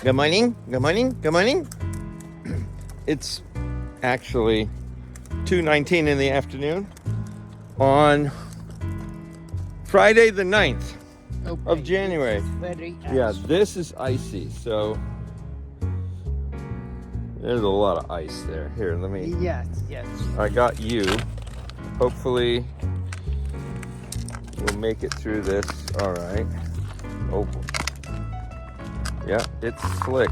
Good morning, good morning, good morning. It's actually 2:19 in the afternoon on Friday the 9th of January. Very Yeah, this is icy, so there's a lot of ice there. Here, let me... Yes. I got you. Hopefully we'll make it through this. All right. Oh, yeah, it's slick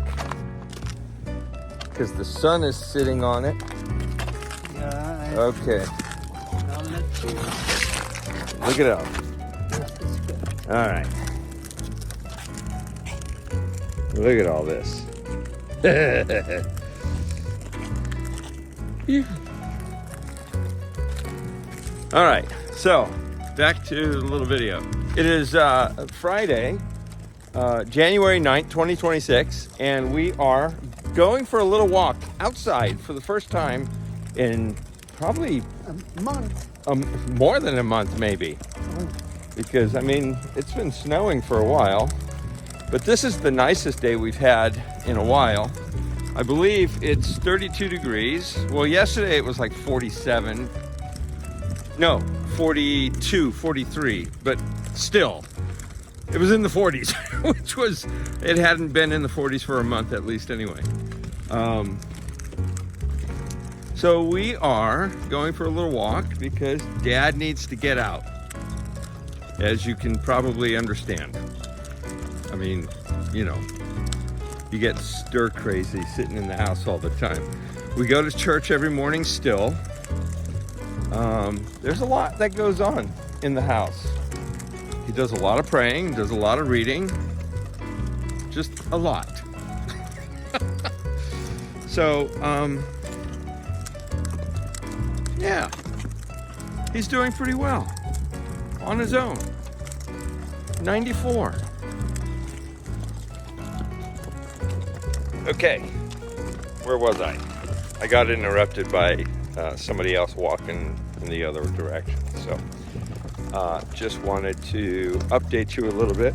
because the sun is sitting on it. Yeah. Okay, Now let's see. look it up. This is good. All right. Look at all this. All right, so back to the little video. It is Friday, January 9th, 2026, and we are going for a little walk outside for the first time in probably A month. more than a month, maybe. Because, I mean, it's been snowing for a while, but this is the nicest day we've had in a while. I believe it's 32 degrees. Well, yesterday it was like 47. No, 42, 43, but still, it was in the 40s, which was, it hadn't been in the 40s for a month at least anyway. So we are going for a little walk because Dad needs to get out, as you can probably understand. I mean, you know, you get stir crazy sitting in the house all the time. We go to church every morning still. There's a lot that goes on in the house. He does a lot of praying, does a lot of reading, just a lot. So, yeah, he's doing pretty well on his own. 94. Okay, where was I? I got interrupted by somebody else walking in the other direction. So just wanted to update you a little bit.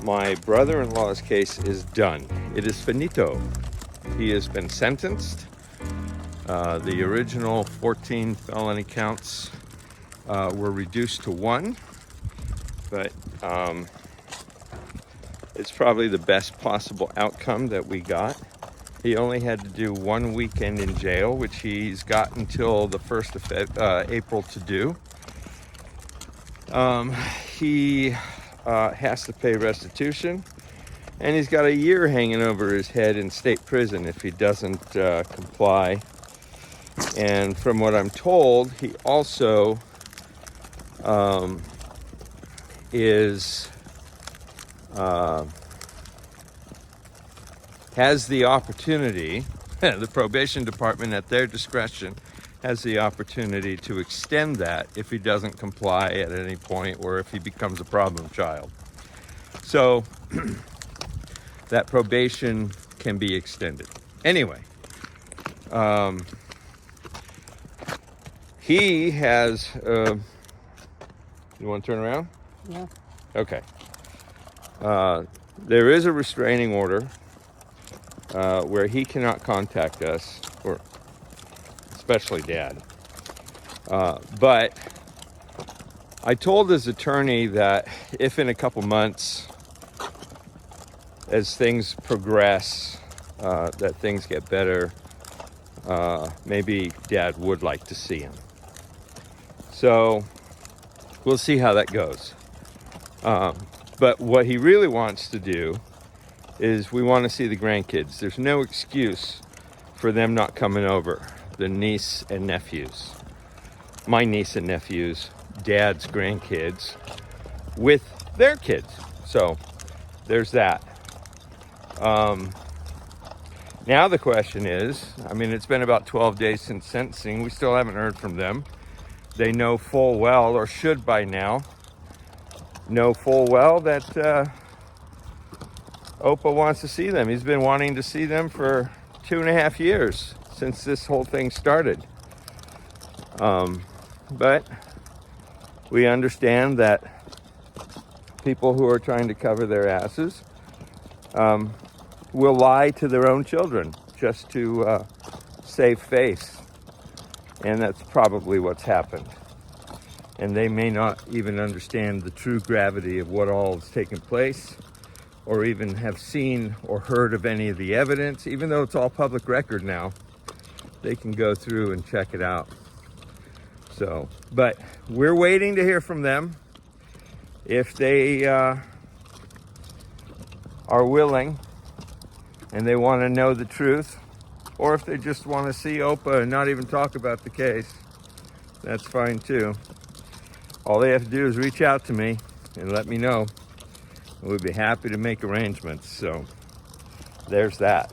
My brother-in-law's case is done. It is finito. He has been sentenced. The original 14 felony counts were reduced to 1, but it's probably the best possible outcome that we got. He only had to do 1 weekend in jail, which he's got until the 1st of April to do. He has to pay restitution, and he's got a year hanging over his head in state prison if he doesn't comply. And from what I'm told, he also has the opportunity, the probation department at their discretion has the opportunity to extend that if he doesn't comply at any point or if he becomes a problem child. So that probation can be extended. Anyway, he has, you want to turn around? Yeah. Okay. There is a restraining order where he cannot contact us, or especially Dad. But I told his attorney that if in a couple months, as things progress, that things get better, maybe Dad would like to see him. So we'll see how that goes. But what he really wants to do is we want to see the grandkids. There's no excuse for them not coming over, the niece and nephews. My niece and nephews, Dad's grandkids, with their kids. So there's that. Now the question is, I mean, it's been about 12 days since sentencing. We still haven't heard from them. They know full well, or should by now, know full well that Opa wants to see them. He's been wanting to see them for 2.5 years since this whole thing started. But we understand that people who are trying to cover their asses will lie to their own children just to save face. And that's probably what's happened. And they may not even understand the true gravity of what all is taking place, or even have seen or heard of any of the evidence. Even though it's all public record now, they can go through and check it out. So, but we're waiting to hear from them. If they are willing and they want to know the truth, or if they just want to see Opa and not even talk about the case, that's fine too. All they have to do is reach out to me and let me know. We'd be happy to make arrangements. So there's that.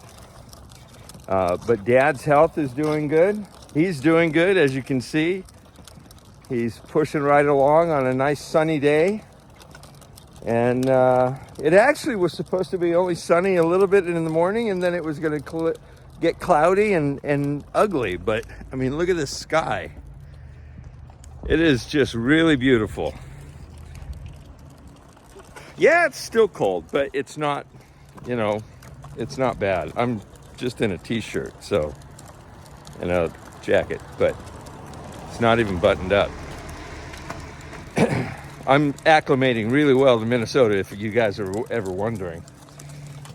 But Dad's health is doing good. He's doing good, as you can see. He's pushing right along on a nice sunny day. And it actually was supposed to be only sunny a little bit in the morning, and then it was going to get cloudy and ugly. But I mean, look at this sky. It is just really beautiful. Yeah, it's still cold, but it's not, you know, it's not bad. I'm just in a t-shirt, so, and a jacket, but it's not even buttoned up. I'm acclimating really well to Minnesota, if you guys are ever wondering.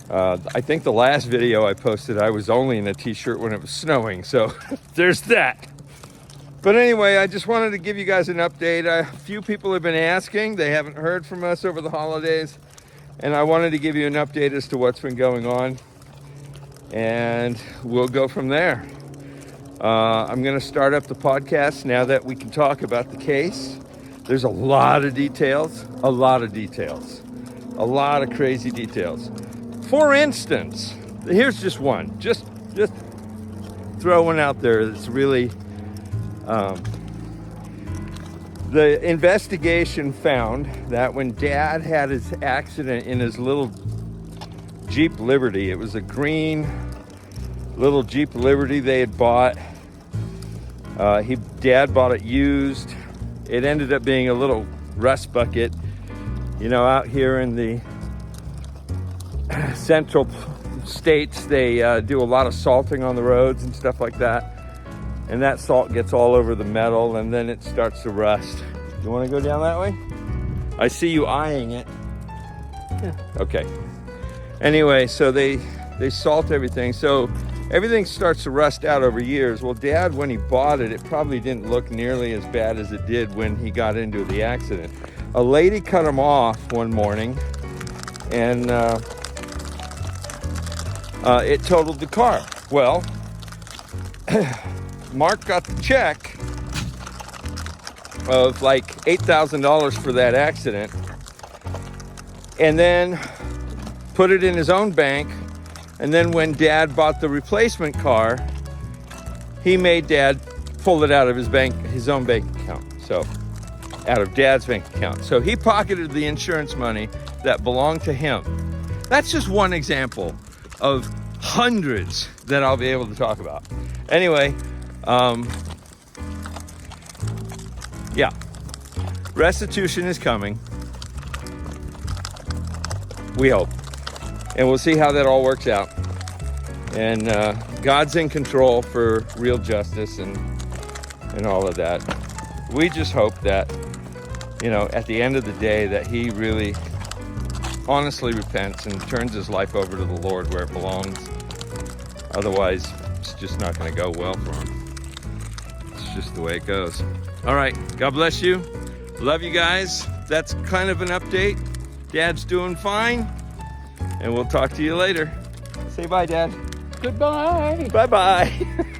I think the last video I posted, I was only in a t-shirt when it was snowing, so there's that. But anyway, I just wanted to give you guys an update. A few people have been asking. They haven't heard from us over the holidays. And I wanted to give you an update as to what's been going on. And we'll go from there. I'm going to start up the podcast now that we can talk about the case. There's a lot of details, a lot of crazy details. For instance, here's just one. Just throw one out there that's really... the investigation found that when Dad had his accident in his little Jeep Liberty, it was a green little Jeep Liberty they had bought. Dad bought it used. It ended up being a little rust bucket. You know, out here in the central states, they do a lot of salting on the roads and stuff like that. And that salt gets all over the metal, and then it starts to rust. You want to go down that way? I see you eyeing it. Yeah. Okay. Anyway, so they salt everything. So everything starts to rust out over years. Well, Dad, when he bought it, it probably didn't look nearly as bad as it did when he got into the accident. A lady cut him off one morning, and it totaled the car. Well, Mark got the check of like $8,000 for that accident, and then put it in his own bank. And then when Dad bought the replacement car, he made Dad pull it out of his own bank account. So out of Dad's bank account. So he pocketed the insurance money that belonged to him. That's just one example of hundreds that I'll be able to talk about. Anyway, yeah, restitution is coming. We hope. And we'll see how that all works out. And God's in control for real justice and all of that. We just hope that, you know, at the end of the day, that he really honestly repents and turns his life over to the Lord where it belongs. Otherwise, it's just not going to go well for him. It's just the way it goes. All right. God bless you. Love you guys. That's kind of an update. Dad's doing fine. And we'll talk to you later. Say bye, Dad. Goodbye. Bye-bye.